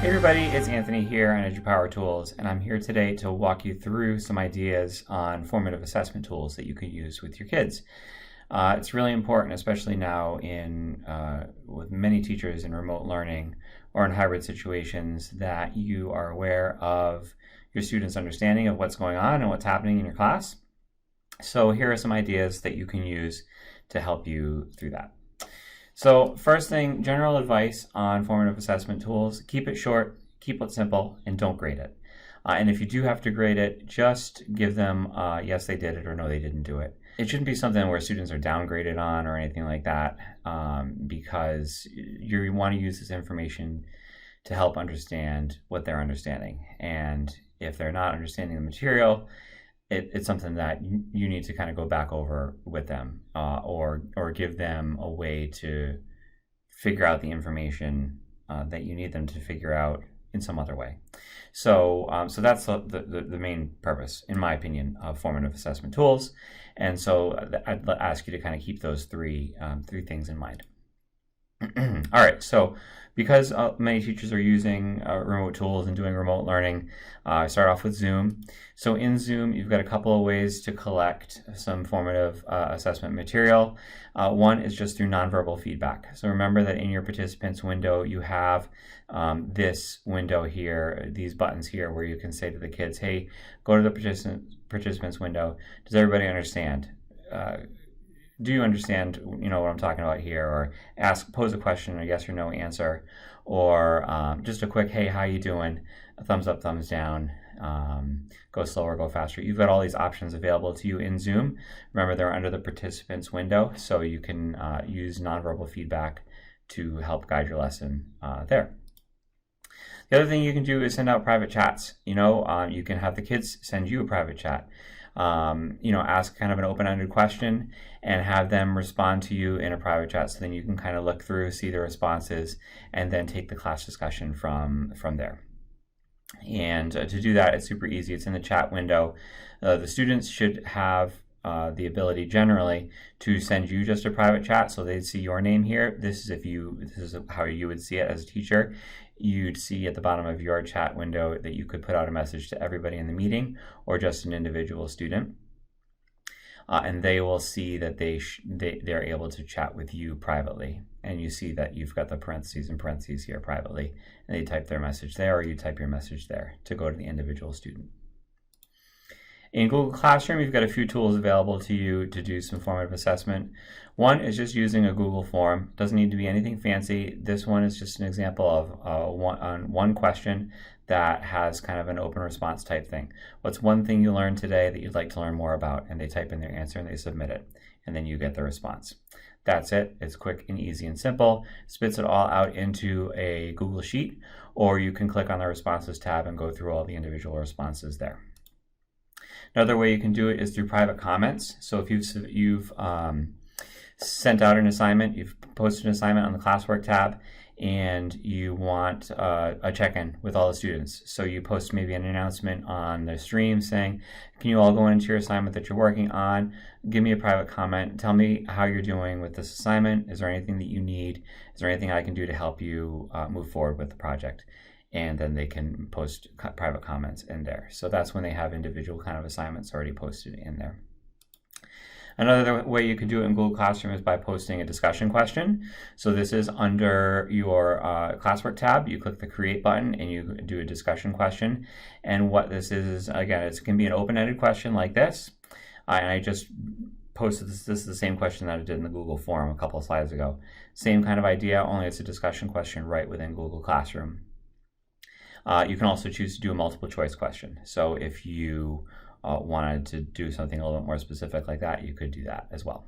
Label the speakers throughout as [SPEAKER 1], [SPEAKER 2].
[SPEAKER 1] Hey everybody, it's Anthony here on EduPower Tools, and I'm here today to walk you through some ideas on formative assessment tools that you can use with your kids. It's really important, especially now with many teachers in remote learning or in hybrid situations, that you are aware of your students' understanding of what's going on and what's happening in your class. So here are some ideas that you can use to help you through that. So first thing, general advice on formative assessment tools: keep it short, keep it simple, and don't grade it. And if you do have to grade it, just give them yes, they did it, or no, they didn't do it. It shouldn't be something where students are downgraded on or anything like that, because you want to use this information to help understand what they're understanding. And if they're not understanding the material, it's something that you need to kind of go back over with them, or give them a way to figure out the information that you need them to figure out in some other way. So that's the main purpose, in my opinion, of formative assessment tools. And so I'd ask you to kind of keep those three things in mind. All right, so because many teachers are using remote tools and doing remote learning, I start off with Zoom. So in Zoom, you've got a couple of ways to collect some formative assessment material. One is just through nonverbal feedback. So remember that in your participants window, you have this window here, these buttons here, where you can say to the kids, hey, go to the participants window. Does everybody understand? Do you understand, what I'm talking about here? Or pose a question, a yes or no answer, or just a quick, hey, how you doing? A thumbs up, thumbs down, go slower, go faster. You've got all these options available to you in Zoom. Remember, they're under the participants window, so you can use nonverbal feedback to help guide your lesson there. The other thing you can do is send out private chats. You can have the kids send you a private chat. Ask kind of an open-ended question and have them respond to you in a private chat, so then you can kind of look through, see the responses, and then take the class discussion from there. And to do that, it's super easy. It's in the chat window. The students should have the ability generally to send you just a private chat, so they'd see your name here. This is how you would see it as a teacher. You'd see at the bottom of your chat window that you could put out a message to everybody in the meeting or just an individual student, and they will see that they're able to chat with you privately. And you see that you've got the parentheses and parentheses here privately, and they type their message there, or you type your message there to go to the individual student. In Google Classroom, you've got a few tools available to you to do some formative assessment. One is just using a Google form. Doesn't need to be anything fancy. This one is just an example of one question that has kind of an open response type thing. What's one thing you learned today that you'd like to learn more about? And they type in their answer and they submit it, and then you get the response. That's it. It's quick and easy and simple. Spits it all out into a Google Sheet, or you can click on the Responses tab and go through all the individual responses there. Another way you can do it is through private comments. So if you've sent out an assignment, you've posted an assignment on the classwork tab, and you want a check-in with all the students. So you post maybe an announcement on the stream saying, can you all go into your assignment that you're working on? Give me a private comment. Tell me how you're doing with this assignment. Is there anything that you need? Is there anything I can do to help you move forward with the project? And then they can post private comments in there. So that's when they have individual kind of assignments already posted in there. Another way you can do it in Google Classroom is by posting a discussion question. So this is under your classwork tab. You click the Create button and you do a discussion question. And what this is, again, it can be an open-ended question like this. And I just posted this is the same question that I did in the Google form a couple of slides ago. Same kind of idea, only it's a discussion question right within Google Classroom. You can also choose to do a multiple choice question. So if you wanted to do something a little bit more specific like that, you could do that as well.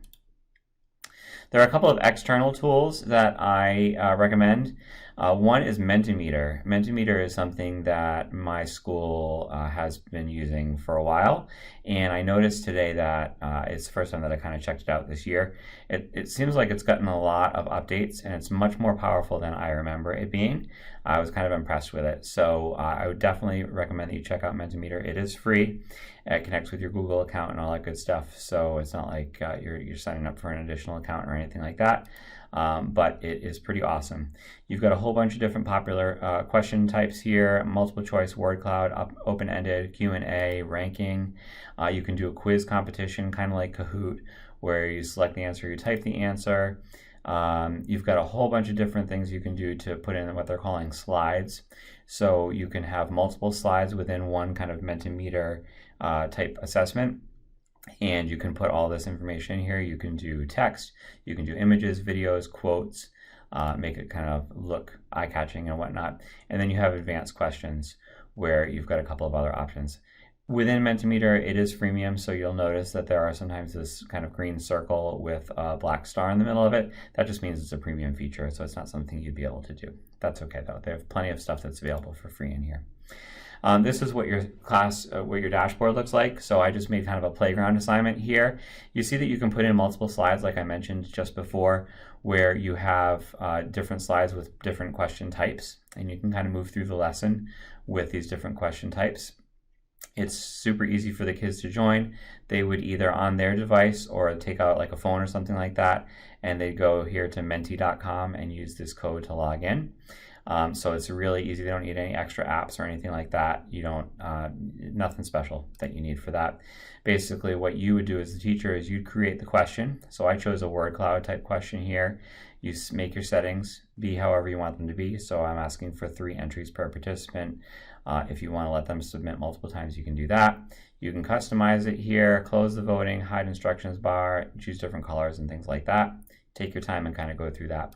[SPEAKER 1] There are a couple of external tools that I recommend. One is Mentimeter. Mentimeter is something that my school has been using for a while, and I noticed today that it's the first time that I kind of checked it out this year. It seems like it's gotten a lot of updates, and it's much more powerful than I remember it being. I was kind of impressed with it, so I would definitely recommend that you check out Mentimeter. It is free. It connects with your Google account and all that good stuff, so it's not like you're signing up for an additional account or anything like that. but it is pretty awesome. You've got a whole bunch of different popular question types here: multiple choice, word cloud, open-ended, Q&A, ranking. You can do a quiz competition, kind of like Kahoot, where you select the answer, you type the answer. You've got a whole bunch of different things you can do to put in what they're calling slides. So you can have multiple slides within one kind of Mentimeter type assessment. And you can put all this information in here. You can do text, you can do images, videos, quotes, make it kind of look eye-catching and whatnot. And then you have advanced questions where you've got a couple of other options. Within Mentimeter, it is freemium, so you'll notice that there are sometimes this kind of green circle with a black star in the middle of it. That just means it's a premium feature, so it's not something you'd be able to do. That's okay though. They have plenty of stuff that's available for free in here. This is what your class, what your dashboard looks like. So I just made kind of a playground assignment here. You see that you can put in multiple slides, like I mentioned just before, where you have different slides with different question types, and you can kind of move through the lesson with these different question types. It's super easy for the kids to join. They would either on their device or take out like a phone or something like that, and they go here to menti.com and use this code to log in. So it's really easy. They don't need any extra apps or anything like that. You don't, nothing special that you need for that. Basically what you would do as the teacher is you'd create the question. So I chose a word cloud type question here. You make your settings be however you want them to be. So I'm asking for 3 entries per participant. If you want to let them submit multiple times, you can do that. You can customize it here, close the voting, hide instructions bar, choose different colors and things like that. Take your time and kind of go through that.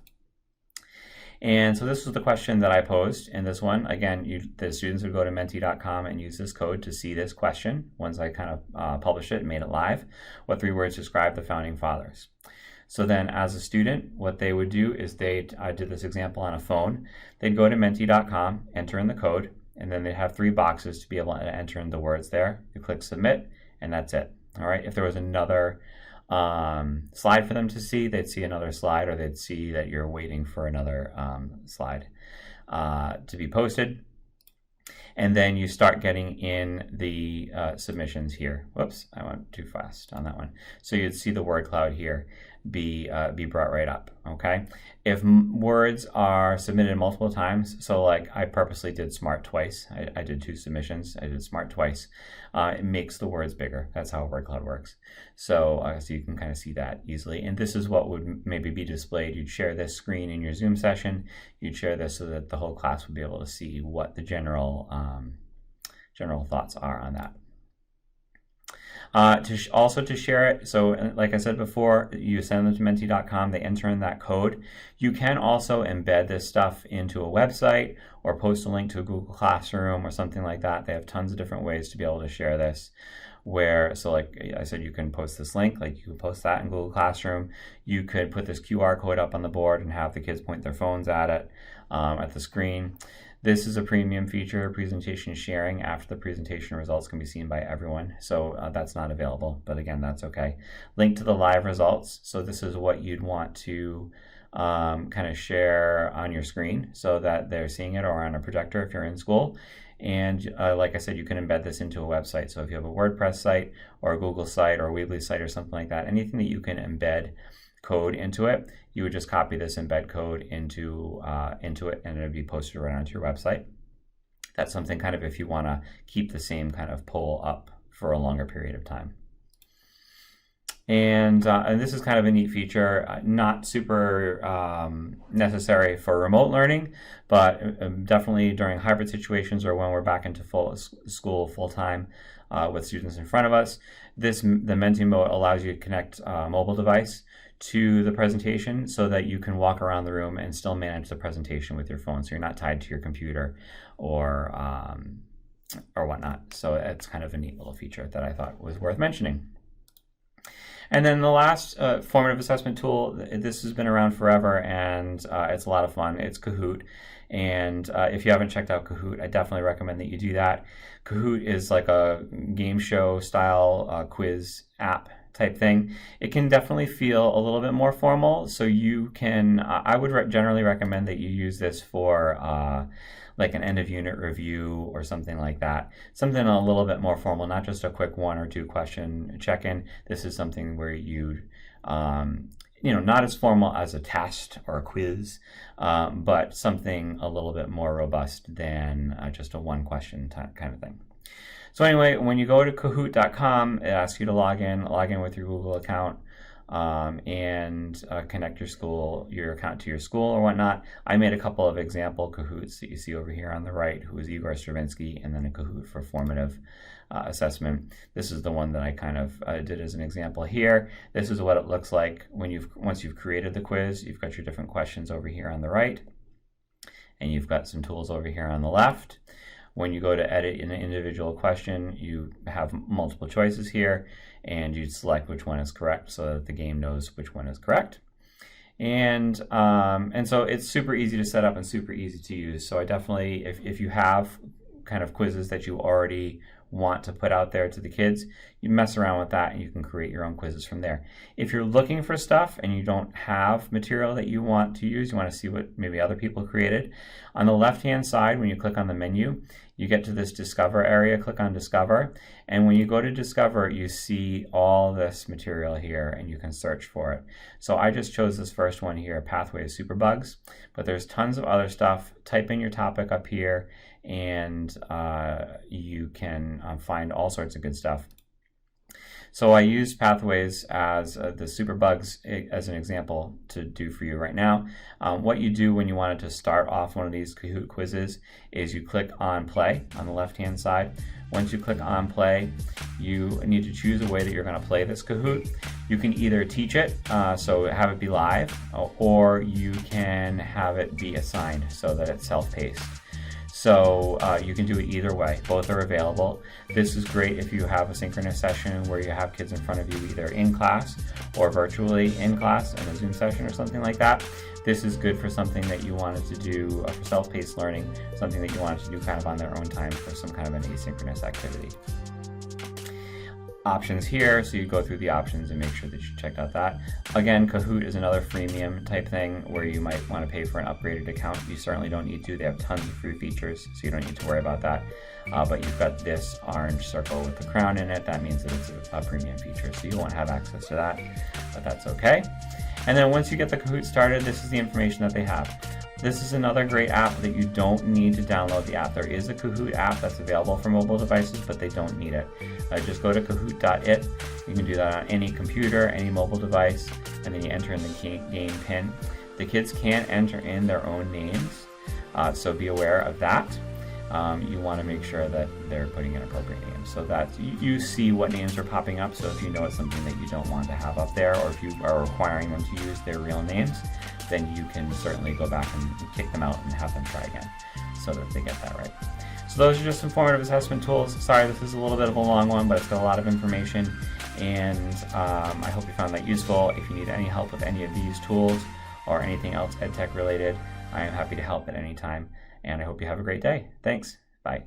[SPEAKER 1] And so this was the question that I posed in this one. Again, the students would go to menti.com and use this code to see this question. Once I kind of published it and made it live, what 3 words describe the founding fathers? So then as a student, what they would do is I did this example on a phone. They'd go to menti.com, enter in the code, and then they'd have 3 boxes to be able to enter in the words there. You click submit, and that's it. All right. If there was another slide for them to see, they'd see another slide, or they'd see that you're waiting for another slide to be posted. And then you start getting in the submissions here. Whoops, I went too fast on that one. So you'd see the word cloud here be brought right up, okay? If words are submitted multiple times, so like I purposely did smart twice. I did 2 submissions. I did smart twice. It makes the words bigger. That's how word cloud works. So you can kind of see that easily. And this is what would maybe be displayed. You'd share this screen in your Zoom session. You'd share this so that the whole class would be able to see what the general thoughts are on that. To share it, so like I said before, you send them to menti.com, they enter in that code. You can also embed this stuff into a website or post a link to a Google Classroom or something like that. They have tons of different ways to be able to share this. So like I said, you can post this link, like you can post that in Google Classroom. You could put this QR code up on the board and have the kids point their phones at it, at the screen. This is a premium feature, presentation sharing after the presentation results can be seen by everyone. So that's not available, but again, that's okay. Link to the live results. So this is what you'd want to kind of share on your screen so that they're seeing it, or on a projector if you're in school. And like I said, you can embed this into a website. So if you have a WordPress site or a Google site or a Weebly site or something like that, anything that you can embed code into it, you would just copy this embed code into it, and it would be posted right onto your website. That's something kind of if you want to keep the same kind of poll up for a longer period of time. And this is kind of a neat feature, not super necessary for remote learning, but definitely during hybrid situations or when we're back into school full-time with students in front of us. The Menti mode allows you to connect a mobile device to the presentation so that you can walk around the room and still manage the presentation with your phone. So you're not tied to your computer or whatnot. So it's kind of a neat little feature that I thought was worth mentioning. And then the last formative assessment tool, this has been around forever, and it's a lot of fun. It's Kahoot. And if you haven't checked out Kahoot, I definitely recommend that you do that. Kahoot is like a game show style quiz app type thing. It can definitely feel a little bit more formal. So you can, I would generally recommend that you use this for like an end of unit review or something like that. Something a little bit more formal, not just a quick 1 or 2 question check-in. This is something where you'd not as formal as a test or a quiz, but something a little bit more robust than just a one question kind of thing. So anyway, when you go to Kahoot.com, it asks you to log in with your Google account, and connect your account to your school or whatnot. I made a couple of example Kahoots that you see over here on the right, who is Igor Stravinsky, and then a Kahoot for formative assessment. This is the one that I kind of did as an example here. This is what it looks like once you've created the quiz. You've got your different questions over here on the right, and you've got some tools over here on the left. When you go to edit an individual question, you have multiple choices here, and you select which one is correct so that the game knows which one is correct. And so it's super easy to set up and super easy to use. So I definitely, if you have kind of quizzes that you already want to put out there to the kids, you mess around with that and you can create your own quizzes from there. If you're looking for stuff and you don't have material that you want to use, you want to see what maybe other people created, on the left hand side when you click on the menu, you get to this Discover area. Click on Discover, and when you go to Discover, you see all this material here and you can search for it. So I just chose this first one here, Pathways Superbugs, but there's tons of other stuff. Type in your topic up here and you can find all sorts of good stuff. So I use Pathways as the superbugs as an example to do for you right now. What you do when you wanted to start off one of these Kahoot quizzes is you click on play on the left hand side. Once you click on play, you need to choose a way that you're going to play this Kahoot. You can either teach it, so have it be live, or you can have it be assigned so that it's self-paced. So you can do it either way. Both are available. This is great if you have a synchronous session where you have kids in front of you either in class or virtually in class in a Zoom session or something like that. This is good for something that you wanted to do for self-paced learning, something that you wanted to do kind of on their own time for some kind of an asynchronous activity. Options here, so you go through the options and make sure that you check out that. Again, Kahoot is another freemium type thing where you might want to pay for an upgraded account. You certainly don't need to. They have tons of free features, so you don't need to worry about that. But you've got this orange circle with the crown in it. That means that it's a premium feature, so you won't have access to that, but that's okay. And then once you get the Kahoot started, this is the information that they have. This is another great app that you don't need to download the app. There is a Kahoot app that's available for mobile devices, but they don't need it. Just go to kahoot.it. You can do that on any computer, any mobile device, and then you enter in the game PIN. The kids can't enter in their own names, so be aware of that. You want to make sure that they're putting in appropriate names so that you see what names are popping up. So if you know it's something that you don't want to have up there, or if you are requiring them to use their real names, then you can certainly go back and kick them out and have them try again so that they get that right. So those are just some formative assessment tools. Sorry, this is a little bit of a long one, but it's got a lot of information, and I hope you found that useful. If you need any help with any of these tools or anything else EdTech related, I am happy to help at any time, and I hope you have a great day. Thanks. Bye.